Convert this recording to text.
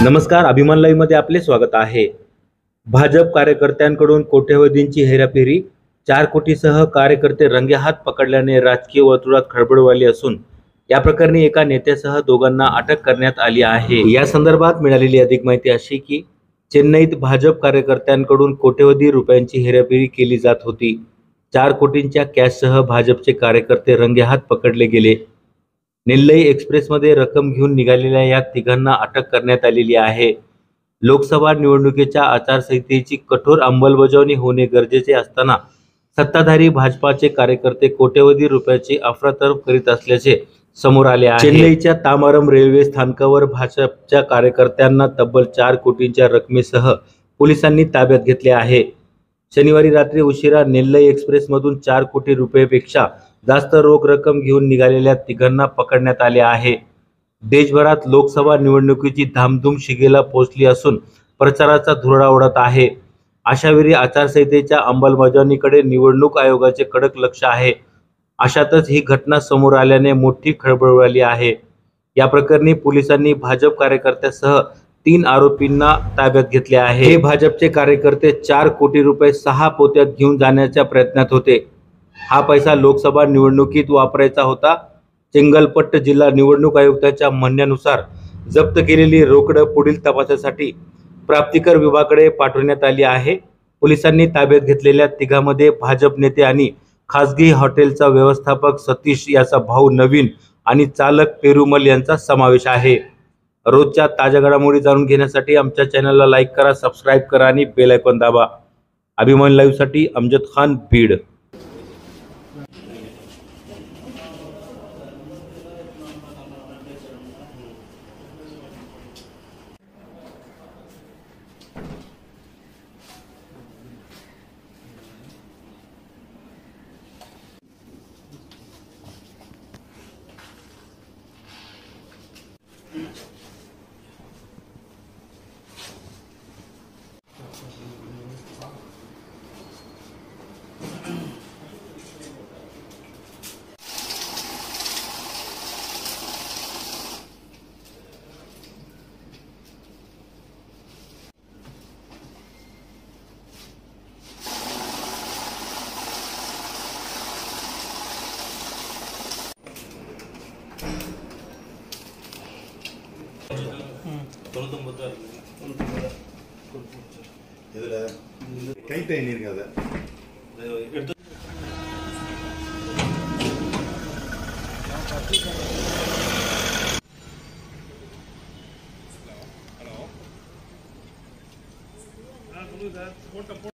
नमस्कार, अभिमान लाईव्ह मध्ये आपले स्वागत आहे। भाजप कार्यकर्त्यांकडून कोट्यवधींची हेराफेरी, 4 कोटीसह कार्यकर्ते रंगेहात पकडल्याने राजकीय वर्तुळात खळबळ उडाली असून या प्रकरणी एका नेत्यासह दोघांना अटक करण्यात आली आहे। या संदर्भात मिळालेली अधिक माहिती अशी की चेन्नईत भाजप कार्यकर्त्यांकडून कोट्यवधी रुपयांची हेराफेरी केली जात होती। 4 कोटींच्या कॅशसह भाजपचे कार्यकर्ते रंगेहात पकडले गेले। नेल्लई एक्सप्रेसमध्ये रक्कम घेऊन निघालेल्या या तिघांना अटक करण्यात आलेली आहे। लोकसभा निवडणुकीच्या आचारसंहितेची कठोर अंमलबजावणी होणे गरजेचे असताना सत्ताधारी भाजपाचे कार्यकर्ते कोट्यवधी रुपयाची अफरातफर करीत असल्याचे समोर आले आहे। चेन्नईच्या तामारम रेल्वे स्थानकावर भाजपच्या कार्यकर्त्यांना तब्बल 4 कोटींच्या रकमेसह पोलिसांनी ताब्यात घेतले आहे। शनिवारी रात्री उशिरा नेल्लई एक्सप्रेसमधून 4 कोटी रुपयांपेक्षा जास्त रोख रक्कम घेऊन निघालेल्या तिघांना पकडण्यात आले आहे। देशभरात लोकसभा निवडणुकीची धामधूम शिगेला पोहोचली असून प्रचाराचा धुरळा उडत आहे। अशावेळी आचारसंहितेच्या अंमलबजावणीकडे निवडणूक आयोगाचे कडक लक्ष आहे। अशातच ही घटना समोर आल्याने मोठी खळबळ उडाली आहे। या प्रकरणी पोलिसांनी भाजप कार्यकर्त्यासह 3 आरोपींना ताब्यात घेतले आहे। हे भाजपचे कार्यकर्ते 4 कोटी रुपये 6 पोत्यात घेऊन जाण्याच्या प्रयत्नात होते। हा पैसा लोकसभा निवडणुकीत वापरायचा होता। चेंगलपट्ट जिल्हा निवडणूक आयुक्ताच्या म्हणण्यानुसार जप्त केलेली रोकड पुढील तपासासाठी प्राप्तिकर विभागाकडे पाठवण्यात आली आहे। पोलिसांनी ताब्यात घेतलेल्या तिघांमध्ये भाजप नेते आणि खासगी हॉटेलचा व्यवस्थापक सतीश याचा भाऊ नवीन आणि चालक पेरुमल यांचा समावेश आहे। रोजच्या ताज्या घडामोडी जाणून घेण्यासाठी आमच्या चॅनलला लाईक करा, सबस्क्राइब करा आणि बेल आयकॉन दाबा। अभिमान लाईव्ह साठी अमजद खान, बीड। கை டைனி இருக்காது ஹலோ சொல்லுங்க சார்